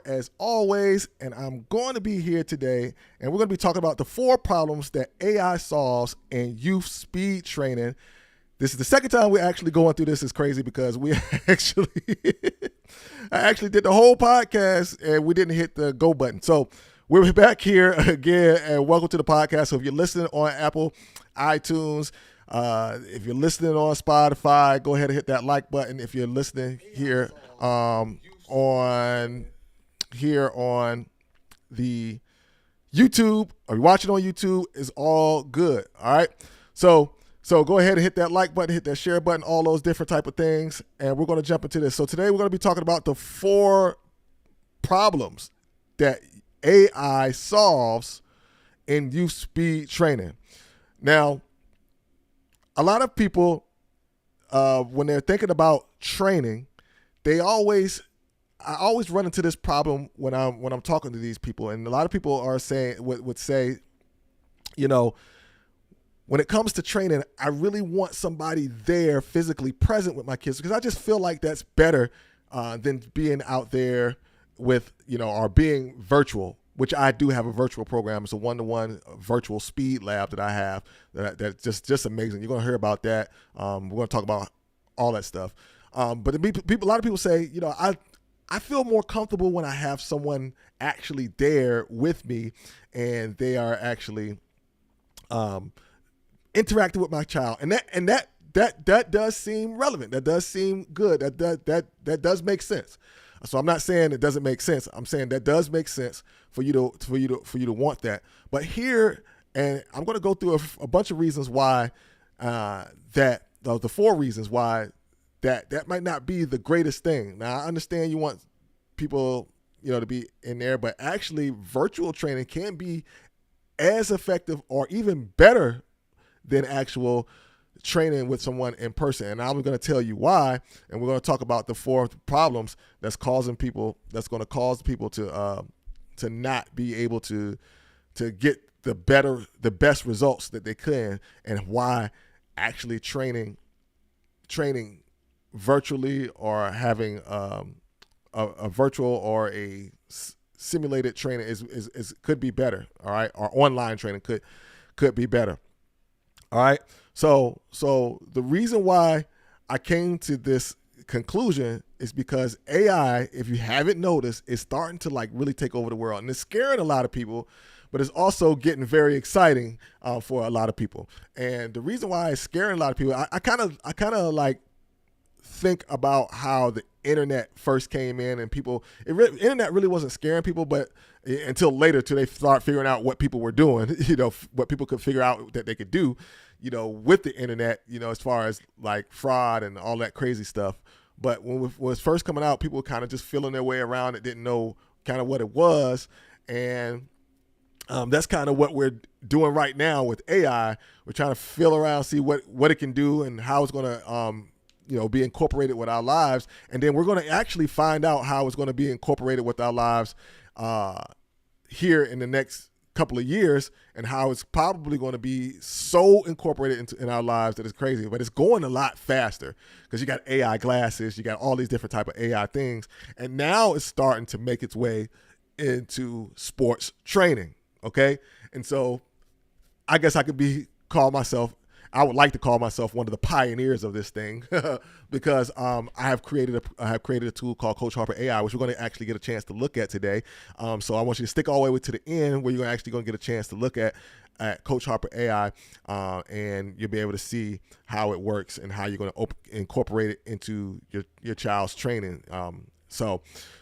as always, and I'm going to be here today, and we're going to be talking about the 4 problems that AI solves in youth speed training. This is the second time we're actually going through this. Is crazy because we actually, I actually did the whole podcast and we didn't hit the go button. So we're back here again, and welcome to the podcast. So if you're listening on Apple, iTunes, if you're listening on Spotify, go ahead and hit that like button. If you're listening here on the YouTube, or you're watching on YouTube, is all good. All right. So go ahead and hit that like button, hit that share button, all those different type of things. And we're going to jump into this. So today we're going to be talking about the 4 problems that AI solves in youth speed training. Now, a lot of people, when they're thinking about training, I always run into this problem when I'm talking to these people, and a lot of people are saying would say, you know, when it comes to training, I really want somebody there physically present with my kids because I just feel like that's better than being out there with, or being virtual, which I do have a virtual program. It's a one-to-one virtual speed lab that I have that's just amazing. You're going to hear about that. We're going to talk about all that stuff. But a lot of people say, I feel more comfortable when I have someone actually there with me and they are actually interacting with my child. And that does seem relevant. That does seem good. That does make sense. So I'm not saying it doesn't make sense. I'm saying that does make sense for you to want that. But here, and I'm going to go through a bunch of reasons why the 4 reasons why that might not be the greatest thing. Now, I understand you want people, to be in there, but actually virtual training can be as effective or even better than actual training with someone in person. And I'm going to tell you why, and we're going to talk about the 4 problems that's going to cause people to not be able to get the best results that they can, and why actually training virtually or having a virtual or a simulated training is could be better. All right, or online training could be better. All right. So the reason why I came to this conclusion is because AI, if you haven't noticed, is starting to really take over the world, and it's scaring a lot of people, but it's also getting very exciting for a lot of people. And the reason why it's scaring a lot of people, I kind of think about how the internet first came in, and internet really wasn't scaring people, but until later, till they start figuring out what people were doing, what people could figure out that they could do, with the internet, as far as fraud and all that crazy stuff. But when it was first coming out, people were kind of just feeling their way around it, didn't know kind of what it was. And that's kind of what we're doing right now with AI. We're trying to feel around, see what it can do and how it's going to be incorporated with our lives. And then we're going to actually find out how it's going to be incorporated with our lives here in the next couple of years, and how it's probably going to be so incorporated in our lives that it's crazy. But it's going a lot faster because you got AI glasses, you got all these different type of AI things, and now it's starting to make its way into sports training. Okay, and so I guess I I would like to call myself one of the pioneers of this thing because I have created a tool called Coach Harper AI, which we're going to actually get a chance to look at today. So I want you to stick all the way to the end, where you're actually going to get a chance to look at Coach Harper AI, and you'll be able to see how it works and how you're going to incorporate it into your child's training. So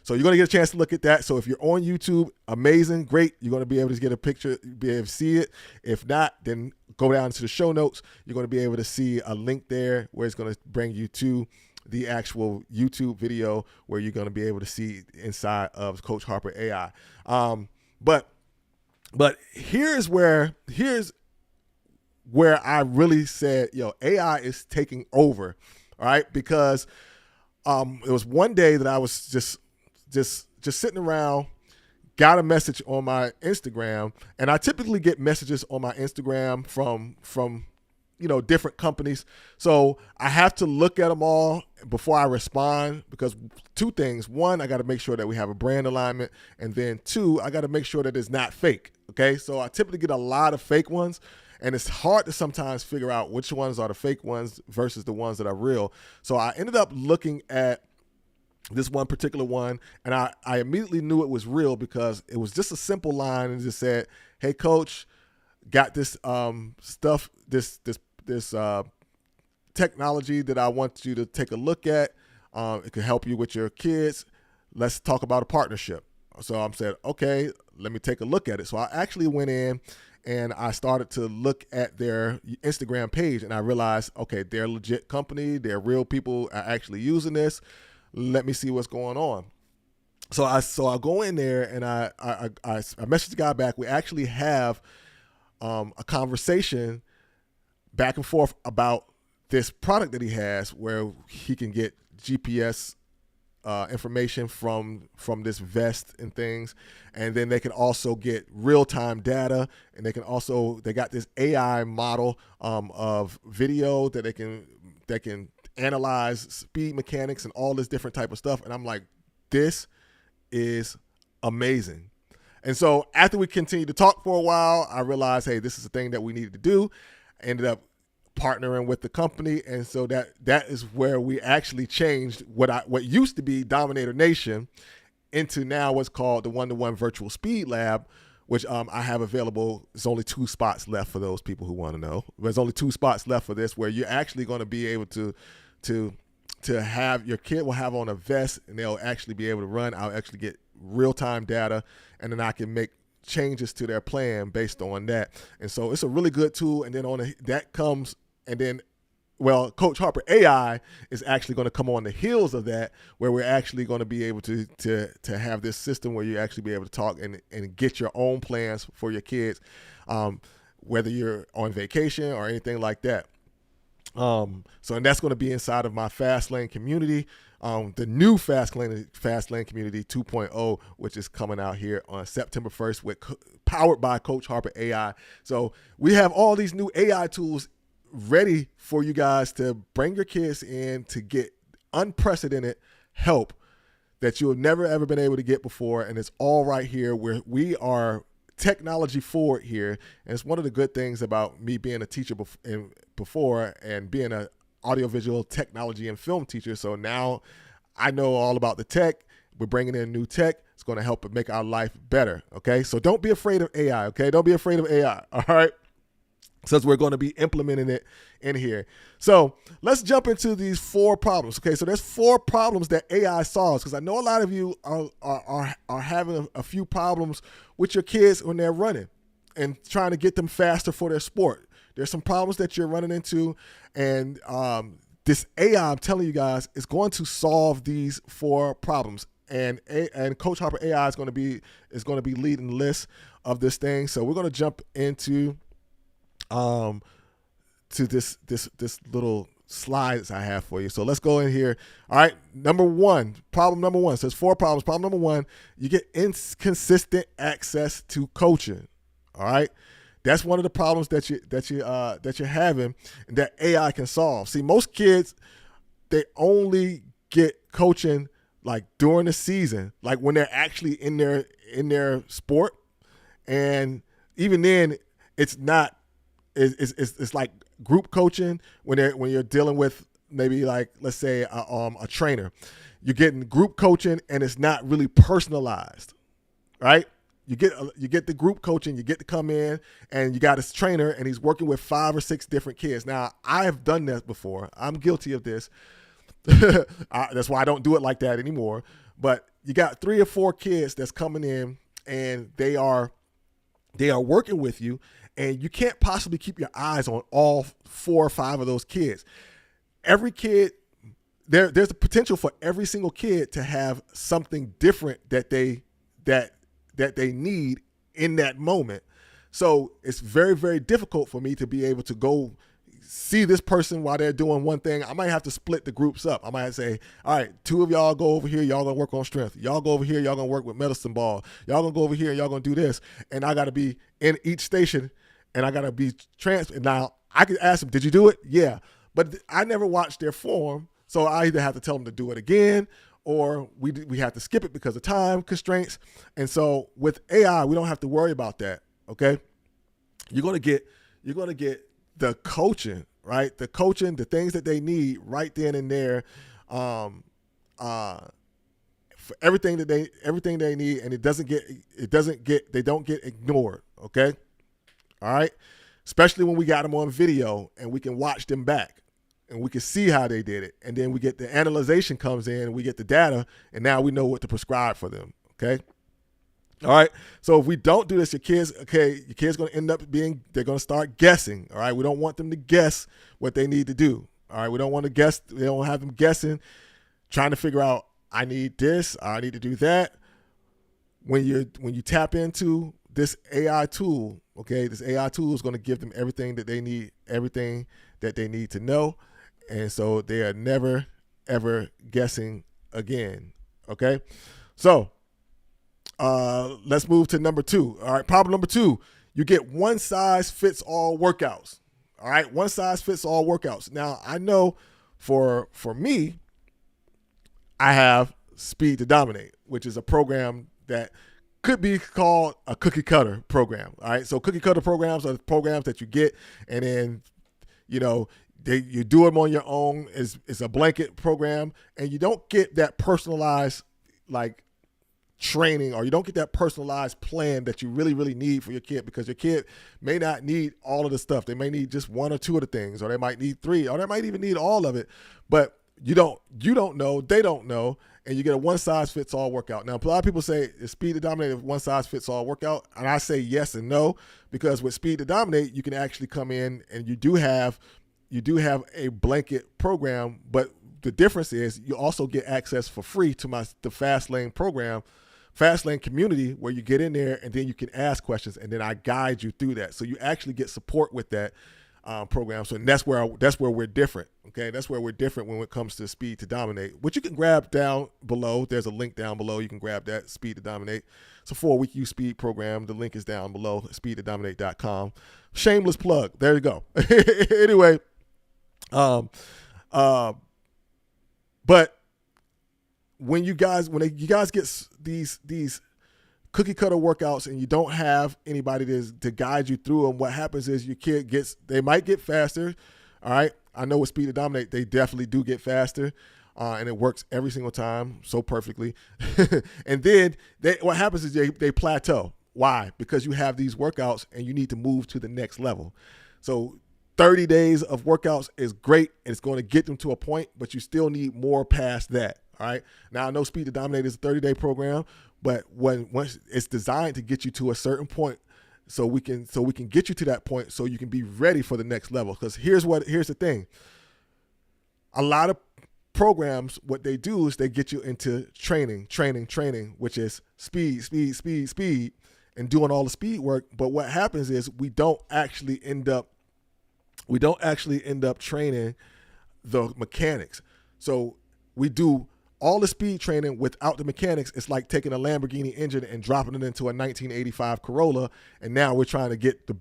you're going to get a chance to look at that. So if you're on YouTube, amazing, great. You're going to be able to get a picture, be able to see it. If not, then go down to the show notes. You're going to be able to see a link there where it's going to bring you to the actual YouTube video where you're going to be able to see inside of Coach Harper AI. But here's where I really said, AI is taking over. All right, because it was one day that I was just sitting around, got a message on my Instagram, and I typically get messages on my Instagram from different companies. So I have to look at them all before I respond, because two things. One, I got to make sure that we have a brand alignment. And then two, I got to make sure that it's not fake. Okay. So I typically get a lot of fake ones, and it's hard to sometimes figure out which ones are the fake ones versus the ones that are real. So I ended up looking at this one particular one, and I immediately knew it was real because it was just a simple line and just said, "Hey coach, got this stuff, this technology that I want you to take a look at. It could help you with your kids. Let's talk about a partnership." So I'm said, okay, let me take a look at it. So I actually went in and I started to look at their Instagram page, and I realized, okay, they're a legit company. They're real people are actually using this. Let me see what's going on. So I go in there and I message the guy back. We actually have a conversation back and forth about this product that he has, where he can get GPS information from this vest and things, and then they can also get real-time data, and they got this AI model of video that they can analyze speed mechanics and all this different type of stuff. And I'm like, this is amazing. And so after we continued to talk for a while, I realized, hey, this is a thing that we needed to do. I ended up partnering with the company, and so that is where we actually changed what used to be Dominator Nation into now what's called the One-to-One Virtual Speed Lab, which I have available. There's only 2 spots left for those people who want to know. There's only 2 spots left for this, where you're actually going to be able to have your kid will have on a vest, and they'll actually be able to run. I'll actually get real-time data, and then I can make changes to their plan based on that. And so it's a really good tool. And then Coach Harper AI is actually going to come on the heels of that, where we're actually going to be able to have this system where you actually be able to talk and get your own plans for your kids, whether you're on vacation or anything like that. And that's going to be inside of my Fastlane community, the new Fastlane community 2.0, which is coming out here on September 1st, powered by Coach Harper AI. So we have all these new AI tools ready for you guys to bring your kids in to get unprecedented help that you have never ever been able to get before. And it's all right here, where we are technology forward here. And it's one of the good things about me being a teacher before and being an audiovisual technology and film teacher. So now I know all about the tech. We're bringing in new tech. It's going to help make our life better. Okay. So don't be afraid of AI. Okay. Don't be afraid of AI. All right. Since we're going to be implementing it in here. So let's jump into these 4 problems. Okay, so there's 4 problems that AI solves, because I know a lot of you are having a few problems with your kids when they're running and trying to get them faster for their sport. There's some problems that you're running into, and this AI, I'm telling you guys, is going to solve these 4 problems. And Coach Harper AI is going to be leading the list of this thing. So we're going to jump into to this little slides I have for you. So let's go in here. All right. Problem number one. So there's 4 problems. Problem number 1, you get inconsistent access to coaching. All right. That's one of the problems that you're having, and that AI can solve. See, most kids, they only get coaching like during the season, like when they're actually in their sport. And even then, it's not. It's like group coaching when you're dealing with maybe, like, let's say a trainer. You're getting group coaching, and it's not really personalized, right? You get the group coaching. You get to come in, and you got this trainer, and he's working with 5 or 6 different kids. Now, I have done that before. I'm guilty of this. That's why I don't do it like that anymore. But you got 3 or 4 kids that's coming in, and they are working with you. And you can't possibly keep your eyes on all 4 or 5 of those kids. Every kid, there's a potential for every single kid to have something different that they need in that moment. So it's very, very difficult for me to be able to go see this person while they're doing one thing. I might have to split the groups up. I might say, all right, 2 of y'all go over here. Y'all gonna work on strength. Y'all go over here. Y'all gonna work with medicine ball. Y'all gonna go over here. Y'all gonna do this. And I got to be in each station, and I got to be transferred. Now, I could ask them, did you do it? Yeah. But I never watched their form. So I either have to tell them to do it again, or we have to skip it because of time constraints. And so with AI, we don't have to worry about that. Okay. You're going to get the coaching, right? The coaching, the things that they need right then and there, for everything they need, and they don't get ignored. Okay. All right. Especially when we got them on video and we can watch them back and we can see how they did it. And then we get the analyzation comes in and we get the data, and now we know what to prescribe for them. Okay. All right. So if we don't do this, your kids going to end up they're going to start guessing. All right. We don't want them to guess what they need to do. All right. We don't want to guess. We don't have them guessing, trying to figure out, I need this, I need to do that. When you tap into this AI tool, okay, this AI tool is going to give them everything that they need to know. And so they are never, ever guessing again. Okay. So let's move to number 2. All right. Problem number 2, you get one size fits all workouts. All right. One size fits all workouts. Now I know for me, I have Speed to Dominate, which is a program that could be called a cookie cutter program. All right. So cookie cutter programs are the programs that you get, and then, you do them on your own. It's a blanket program, and you don't get that personalized training, or you don't get that personalized plan that you really, really need for your kid, because your kid may not need all of the stuff. They may need just 1 or 2 of the things, or they might need 3, or they might even need all of it. But you don't know, they don't know, and you get a one size fits all workout. Now, a lot of people say, is Speed to Dominate a one size fits all workout? And I say yes and no, because with Speed to Dominate, you can actually come in and you do have a blanket program, but the difference is you also get access for free to the Fastlane program, Fastlane community, where you get in there and then you can ask questions, and then I guide you through that. So you actually get support with that program. So that's where we're different. Okay, that's where we're different when it comes to Speed to Dominate, which you can grab down below. There's a link down below. You can grab that, Speed to Dominate. It's a 4-week use speed program. The link is down below, speedtodominate.com. Shameless plug. There you go. Anyway, but when you guys get these cookie cutter workouts and you don't have anybody to guide you through them, what happens is your kid they might get faster. All right. I know with Speed to Dominate, they definitely do get faster. And it works every single time so perfectly. And then what happens is they plateau. Why? Because you have these workouts and you need to move to the next level. So 30 days of workouts is great, and it's going to get them to a point, but you still need more past that. All right. Now, I know Speed to Dominate is a 30-day program, but once it's designed to get you to a certain point, so we can get you to that point, so you can be ready for the next level. Because here's the thing: a lot of programs, what they do is they get you into training, which is speed, and doing all the speed work. But what happens is we don't actually end up training the mechanics. So we do all the speed training without the mechanics. It's like taking a Lamborghini engine and dropping it into a 1985 Corolla, and now we're trying to get the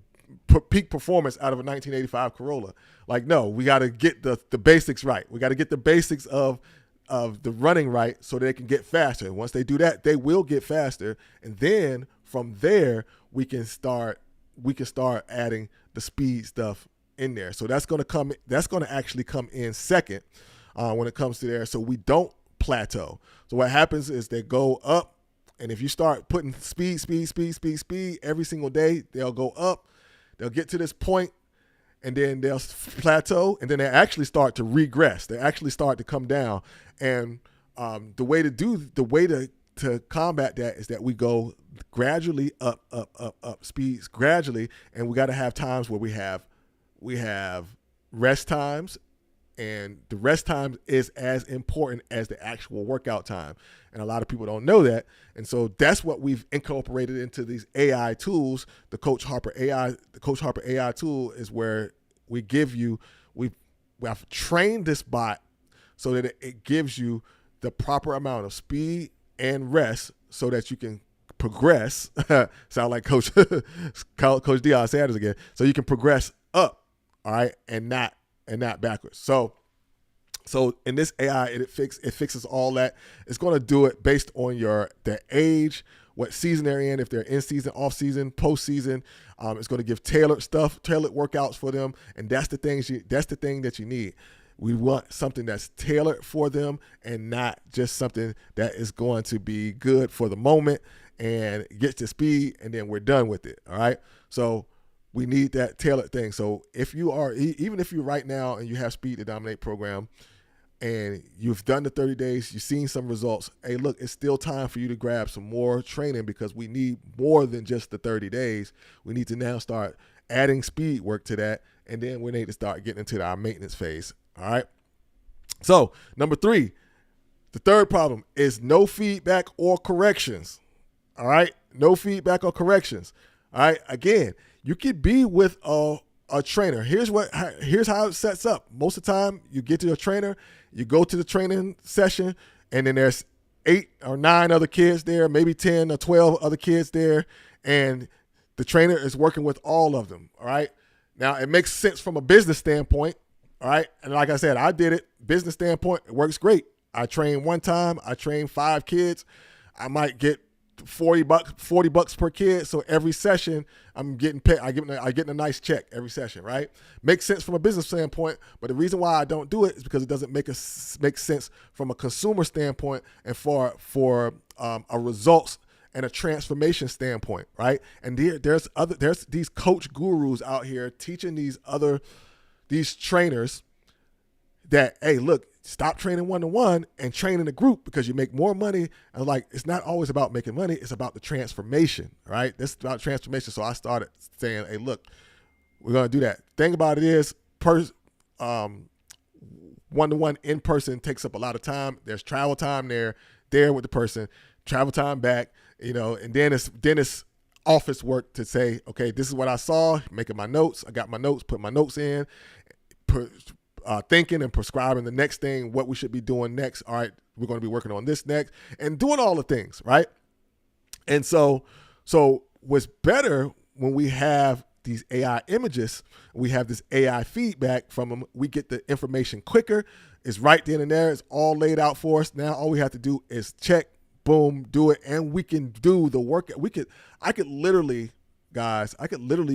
peak performance out of a 1985 Corolla. Like, no, we got to get the basics right. We got to get the basics of the running right, so they can get faster. And once they do that, they will get faster, and then from there we can start adding the speed stuff in there. So that's going to actually come in second when it comes to there. So we don't plateau. So what happens is they go up, and if you start putting speed every single day, they'll go up, they'll get to this point, and then they'll plateau, and then they actually start to regress. They actually start to come down. And the way to combat that is that we go gradually up speeds gradually, and we got to have times where we have rest times, and the rest time is as important as the actual workout time. And a lot of people don't know that. And so that's what we've incorporated into these AI tools. The Coach Harper AI tool is where we have trained this bot so that it gives you the proper amount of speed and rest so that you can progress. Sound like Coach Dion Sanders again. So you can progress up. all right, and not backwards. So in this AI, it fixes all that. It's going to do it based on their age, what season they're in, if they're in season, off season, post season. It's going to give tailored workouts for them, and that's the thing that you need. We want something that's tailored for them and not just something that is going to be good for the moment and get to speed and then we're done with it. All right. So we need that tailored thing. So even if you're right now and you have Speed to Dominate program and you've done the 30 days, you've seen some results, hey, look, it's still time for you to grab some more training because we need more than just the 30 days. We need to now start adding speed work to that, and then we need to start getting into our maintenance phase. All right. So number 3, the third problem is no feedback or corrections. All right. No feedback or corrections. All right. Again, you could be with a trainer. Here's how it sets up. Most of the time you get to a trainer, you go to the training session, and then there's 8 or 9 other kids there, maybe 10 or 12 other kids there. And the trainer is working with all of them. All right. Now it makes sense from a business standpoint. All right. And like I said, I did it. Business standpoint, it works great. I train one time. I train 5 kids. I might get $40 per kid. So every session I'm getting paid. I get a nice check every session, right? Makes sense from a business standpoint. But the reason why I don't do it is because it doesn't make sense from a consumer standpoint and for a results and a transformation standpoint, right? And there's these coach gurus out here teaching these trainers that, hey, look, stop training one-to-one and train in a group because you make more money. And like, it's not always about making money. It's about the transformation, right? This is about transformation. So I started saying, hey, look, we're going to do that. Thing about it is one-to-one in person takes up a lot of time. There's travel time there with the person, travel time back, and then it's office work to say, okay, this is what I saw, making my notes. I got my notes, put my notes in, thinking and prescribing the next thing, what we should be doing next. All right, we're going to be working on this next and doing all the things, right? And so what's better when we have these AI images, we have this AI feedback from them, we get the information quicker. It's right then and there. It's all laid out for us. Now all we have to do is check, boom, do it, and we can do the work. I could literally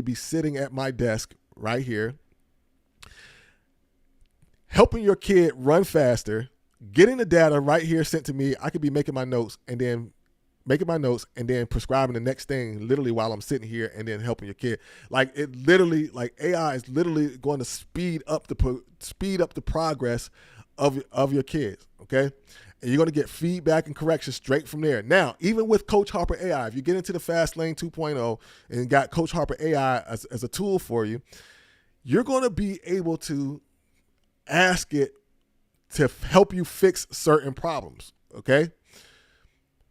be sitting at my desk right here, helping your kid run faster, getting the data right here sent to me. I could be making my notes and then prescribing the next thing literally while I'm sitting here and then helping your kid. Like AI is literally going to speed up the progress of your kids. Okay. And you're going to get feedback and correction straight from there. Now, even with Coach Harper AI, if you get into the Fast Lane 2.0 and got Coach Harper AI as a tool for you, you're going to be able to ask it to help you fix certain problems, okay?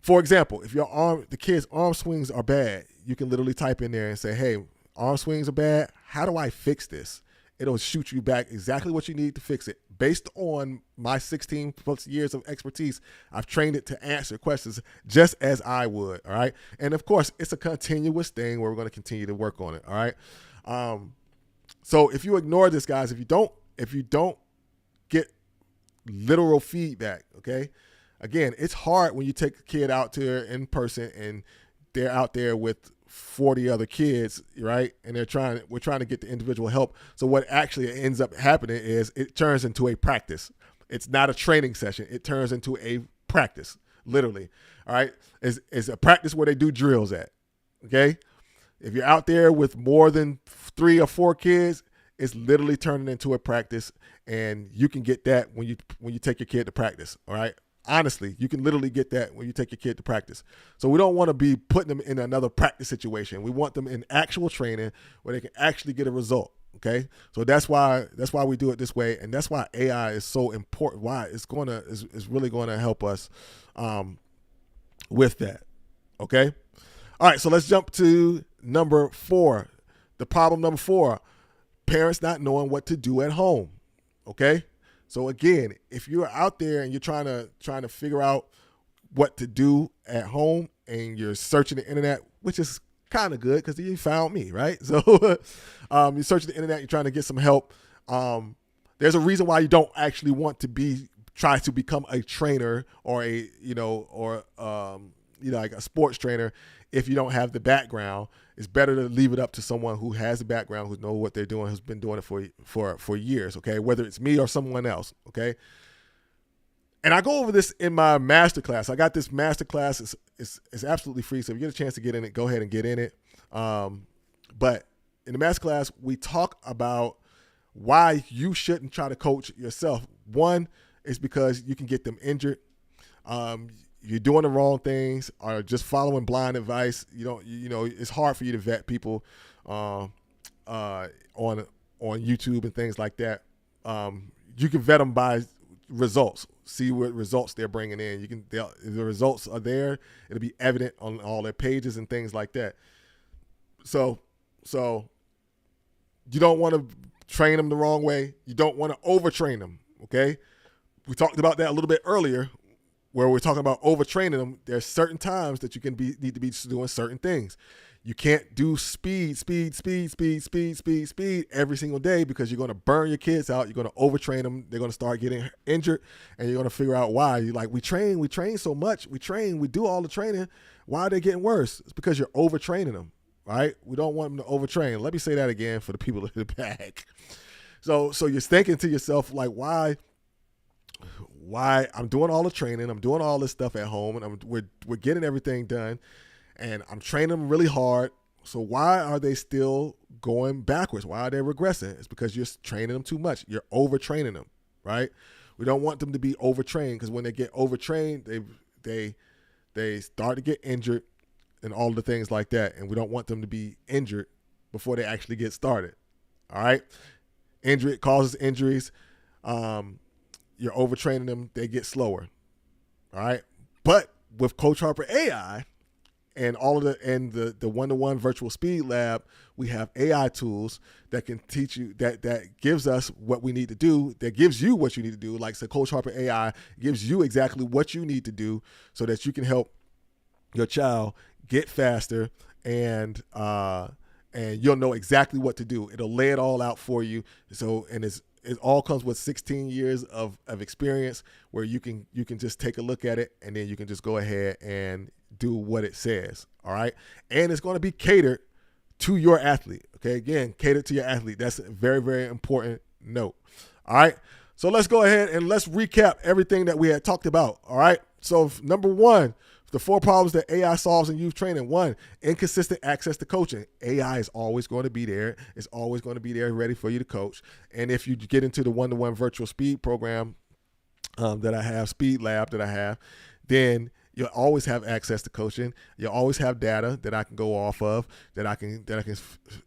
For example, if the kid's arm swings are bad, you can literally type in there and say, hey, arm swings are bad. How do I fix this? It'll shoot you back exactly what you need to fix it. Based on my 16 plus years of expertise, I've trained it to answer questions just as I would, all right? And of course, it's a continuous thing where we're going to continue to work on it, all right? So if you ignore this, guys, if you don't get literal feedback, okay? Again, it's hard when you take a kid out there in person and they're out there with 40 other kids, right? And we're trying to get the individual help. So what actually ends up happening is it turns into a practice. It's not a training session. It turns into a practice, literally. All right. It's a practice where they do drills at. Okay. If you're out there with more than 3 or 4 kids, it's literally turning into a practice, and you can get that when you take your kid to practice. All right. Honestly, you can literally get that when you take your kid to practice. So we don't want to be putting them in another practice situation. We want them in actual training where they can actually get a result. Okay. So that's why we do it this way. And that's why AI is so important. Why it's really going to help us with that. Okay. All right. So let's jump to number 4. The problem number 4, parents not knowing what to do at home. Okay. So again, if you're out there and you're trying to figure out what to do at home and you're searching the internet, which is kind of good because you found me, right? So you search the internet, you're trying to get some help. There's a reason why you don't actually want to try to become a trainer or like a sports trainer if you don't have the background. It's better to leave it up to someone who has the background, who knows what they're doing, who's been doing it for years, okay? Whether it's me or someone else, okay? And I go over this in my masterclass. I got this masterclass. It's absolutely free, so if you get a chance to get in it, go ahead and get in it. But in the masterclass, we talk about why you shouldn't try to coach yourself. One is because you can get them injured. You're doing the wrong things or just following blind advice. It's hard for you to vet people on YouTube and things like that. You can vet them by results, see what results they're bringing in. If the results are there, it'll be evident on all their pages and things like that. So you don't want to train them the wrong way. You don't want to overtrain them, okay? We talked about that a little bit earlier where we're talking about overtraining them. There's certain times that you need to be doing certain things. You can't do speed every single day because you're going to burn your kids out. You're going to overtrain them. They're going to start getting injured, and you're going to figure out why. You're like, we train so much. We do all the training. Why are they getting worse? It's because you're overtraining them, right? We don't want them to overtrain. Let me say that again for the people in the back. So you're thinking to yourself, like, why I'm doing all the training, I'm doing all this stuff at home, and we're getting everything done, and I'm training them really hard. So why are they still going backwards? Why are they regressing? It's because you're training them too much. You're overtraining them, right? We don't want them to be overtrained because when they get overtrained, they start to get injured and all the things like that, and we don't want them to be injured before they actually get started. All right, injury causes injuries. You're overtraining them, they get slower. All right. But with Coach Harper AI and the one-to-one virtual speed lab, we have AI tools that can teach you that gives us what we need to do, that gives you what you need to do. Like so Coach Harper AI gives you exactly what you need to do so that you can help your child get faster and you'll know exactly what to do. It'll lay it all out for you. So, and it all comes with 16 years of experience where you can just take a look at it and then you can just go ahead and do what it says. All right. And it's going to be catered to your athlete. Okay. Again, catered to your athlete. That's a very, very important note. All right. So let's go ahead and let's recap everything that we had talked about. All right. So number one, the 4 problems that AI solves in youth training. 1, inconsistent access to coaching. AI is always going to be there. It's always going to be there ready for you to coach. And if you get into the one-to-one virtual speed program that I have, speed lab that I have, then you'll always have access to coaching. You'll always have data that I can go off of, that I can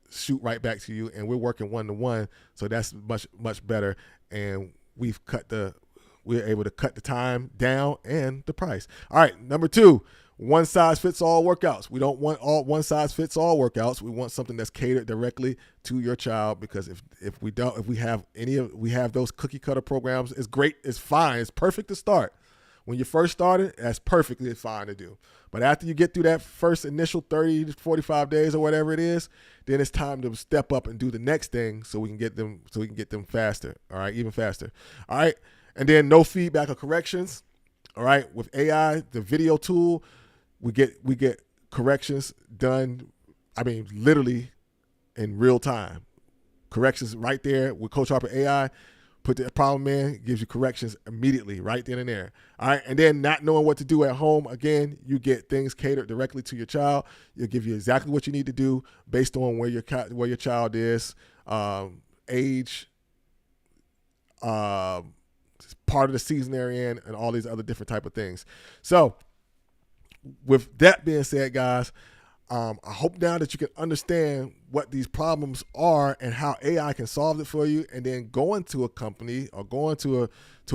shoot right back to you. And we're working one-to-one, so that's much, much better. And we're able to cut the time down and the price. All right, number 2, one size fits all workouts. We don't want all one size fits all workouts. We want something that's catered directly to your child, because if we have those cookie cutter programs, it's great, it's fine, it's perfect to start. When you first started, that's perfectly fine to do. But after you get through that first initial 30 to 45 days or whatever it is, then it's time to step up and do the next thing so we can get them faster. All right, even faster. All right. And then no feedback or corrections. All right. With AI, the video tool, we get corrections done. I mean, literally in real time. Corrections right there with Coach Harper AI. Put the problem in, gives you corrections immediately, right then and there. All right. And then not knowing what to do at home, again, you get things catered directly to your child. It'll give you exactly what you need to do based on where your child is, age, part of the season they're in, and all these other different type of things. So with that being said, guys, I hope now that you can understand what these problems are and how AI can solve it for you, and then going to a company or going to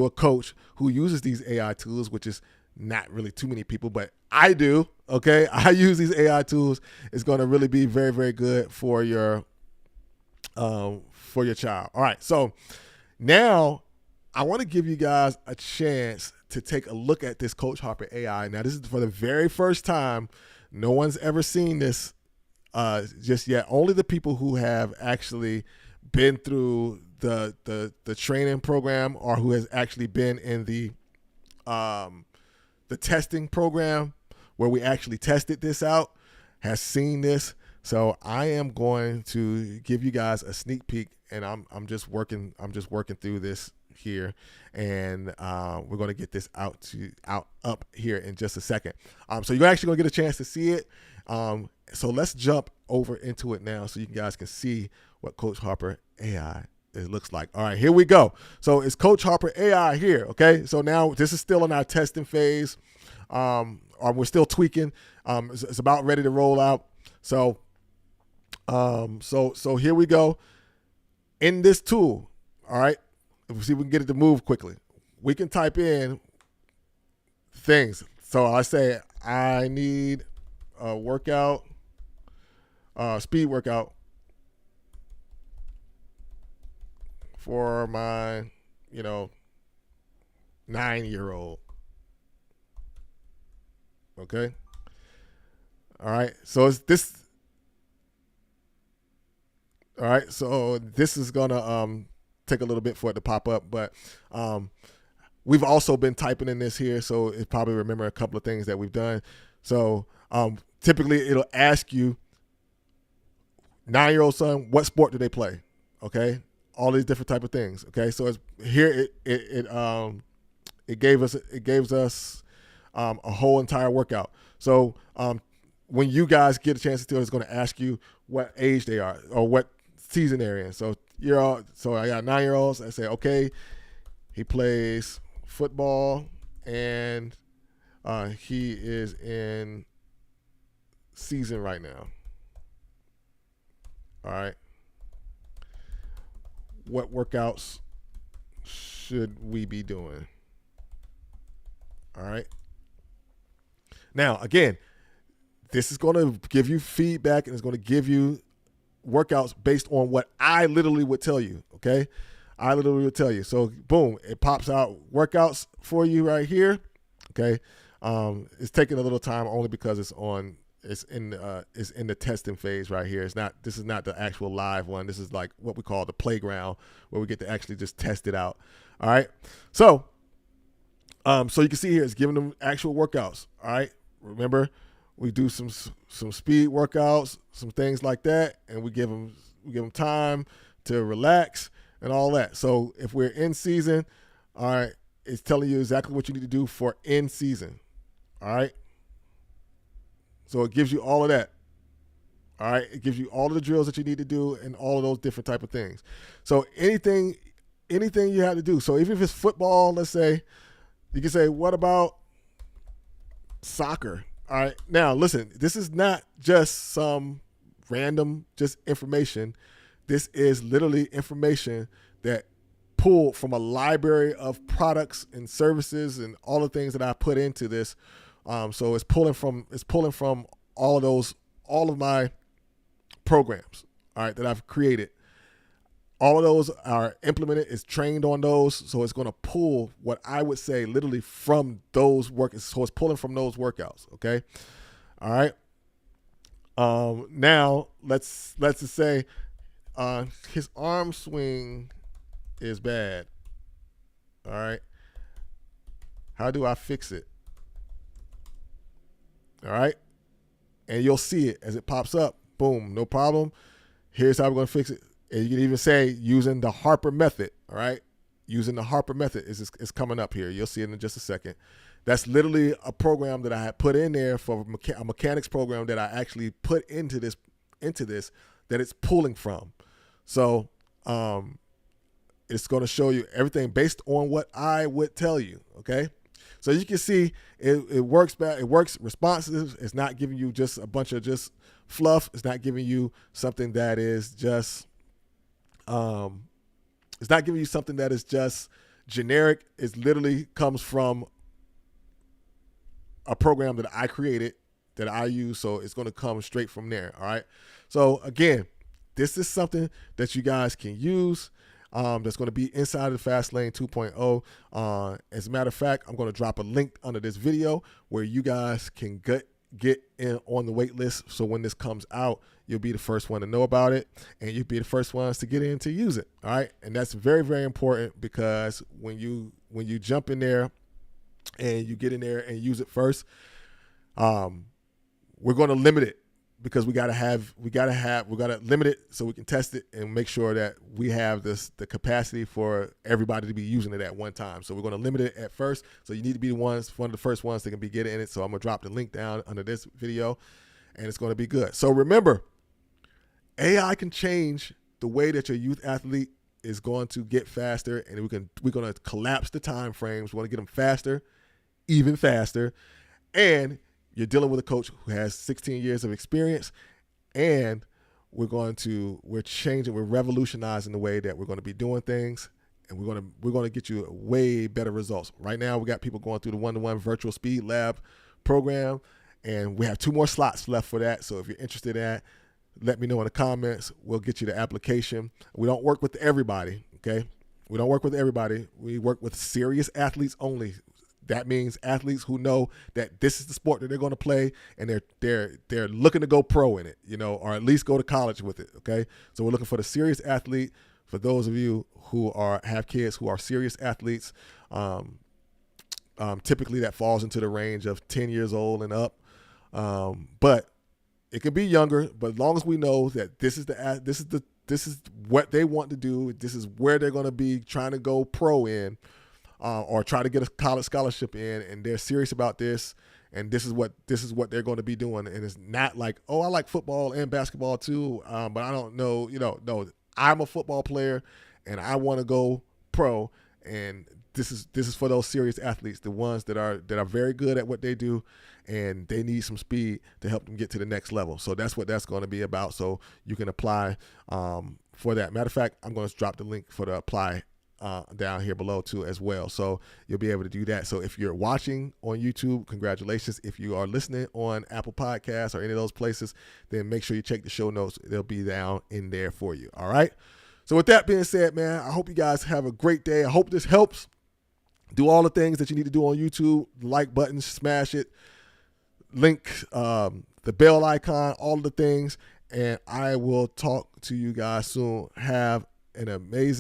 a coach who uses these AI tools, which is not really too many people, but I do. Okay, I use these AI tools. It's going to really be very, very good for your child. All right, so now I want to give you guys a chance to take a look at this Coach Harper AI. Now, this is for the very first time. No one's ever seen this just yet. Only the people who have actually been through the training program, or who has actually been in the testing program where we actually tested this out, has seen this. So I am going to give you guys a sneak peek, and I'm just working through this here, and we're going to get this up here in just a second. So you're actually going to get a chance to see it. So let's jump over into it now, so you guys can see what Coach Harper AI it looks like. All right, here we go. So it's Coach Harper AI here. Okay, so now this is still in our testing phase. Or we're still tweaking. It's about ready to roll out. So here we go. In this tool, all right, if we see if we can get it to move quickly, we can type in things. So I say I need a workout, speed workout for my, 9-year-old. Okay. All right. So it's this. All right. So this is gonna take a little bit for it to pop up, but we've also been typing in this here, so it probably remember a couple of things that we've done. So typically it'll ask you, 9-year-old son, what sport do they play? Okay. All these different type of things. Okay. So it's here. It gave us a whole entire workout. So when you guys get a chance to do it, it's going to ask you what age they are or what season they're in. So so I got 9-year-olds. I say, okay, he plays football and he is in season right now. All right. What workouts should we be doing? All right. Now, again, this is going to give you feedback, and it's going to give you workouts based on what I literally would tell you, okay? I literally would tell you. So, boom, it pops out workouts for you right here, okay? It's taking a little time only because it's in the testing phase right here. This is not the actual live one. This is like what we call the playground, where we get to actually just test it out, all right? So you can see here, it's giving them actual workouts, all right? Remember, we do some speed workouts, some things like that, and we give them time to relax and all that. So if we're in season, all right, it's telling you exactly what you need to do for in season, all right? So it gives you all of that, all right? It gives you all of the drills that you need to do and all of those different type of things. So anything you have to do. So even if it's football, let's say, you can say, what about soccer? All right. Now, listen, this is not just some random just information. This is literally information that pulled from a library of products and services and all the things that I put into this. So it's pulling from all of my programs, all right, that I've created. All of those are implemented, it's trained on those. So it's going to pull what I would say literally from those workouts. So it's pulling from those workouts. Okay. All right. Now let's just say his arm swing is bad. All right. How do I fix it? All right. And you'll see it as it pops up. Boom. No problem. Here's how we're going to fix it. And you can even say using the Harper method, all right? Using the Harper method is coming up here. You'll see it in just a second. That's literally a program that I had put in there for a mechanics program that I actually put into this that it's pulling from. So it's going to show you everything based on what I would tell you, okay? So you can see it works back. It works responsive. It's not giving you just a bunch of just fluff. It's not giving you something that is just it's not giving you something that is just generic. It literally comes from a program that I created that I use. So it's going to come straight from there. All right. So again, this is something that you guys can use. That's going to be inside of the Fastlane 2.0. As a matter of fact, I'm going to drop a link under this video where you guys can get in on the wait list. So when this comes out, you'll be the first one to know about it, and you'll be the first ones to get in to use it. All right, and that's very, very important, because when you jump in there and you get in there and use it first, we're going to limit it, because we gotta limit it so we can test it and make sure that we have the capacity for everybody to be using it at one time. So we're going to limit it at first. So you need to be one of the first ones that can be getting in it. So I'm gonna drop the link down under this video, and it's going to be good. So remember, AI can change the way that your youth athlete is going to get faster, and we're going to collapse the time frames. We want to get them faster, even faster, and you're dealing with a coach who has 16 years of experience, and we're revolutionizing the way that we're going to be doing things, and we're going to get you way better results. Right now, we got people going through the 1-to-1 virtual speed lab program, and we have 2 more slots left for that. So if you're interested in that, let me know in the comments. We'll get you the application. We don't work with everybody, okay? We don't work with everybody. We work with serious athletes only. That means athletes who know that this is the sport that they're going to play, and they're looking to go pro in it, or at least go to college with it. Okay, so we're looking for the serious athlete. For those of you who have kids who are serious athletes, typically that falls into the range of 10 years old and up, but it could be younger. But as long as we know that this is what they want to do, this is where they're going to be trying to go pro in. Or try to get a college scholarship in, and they're serious about this, and this is what they're going to be doing. And it's not like, oh, I like football and basketball too, but I don't know, no, I'm a football player, and I want to go pro, and this is for those serious athletes, the ones that are very good at what they do, and they need some speed to help them get to the next level. So that's what that's going to be about. So you can apply for that. Matter of fact, I'm going to drop the link for the apply down here below too as well, so you'll be able to do that. So if you're watching on YouTube, congratulations. If you are listening on Apple Podcasts or any of those places, then make sure you check the show notes. They'll be down in there for you. All right, so with that being said, man, I hope you guys have a great day. I hope this helps. Do all the things that you need to do on YouTube. Like button, smash it, link the bell icon, all the things, and I will talk to you guys soon. Have an amazing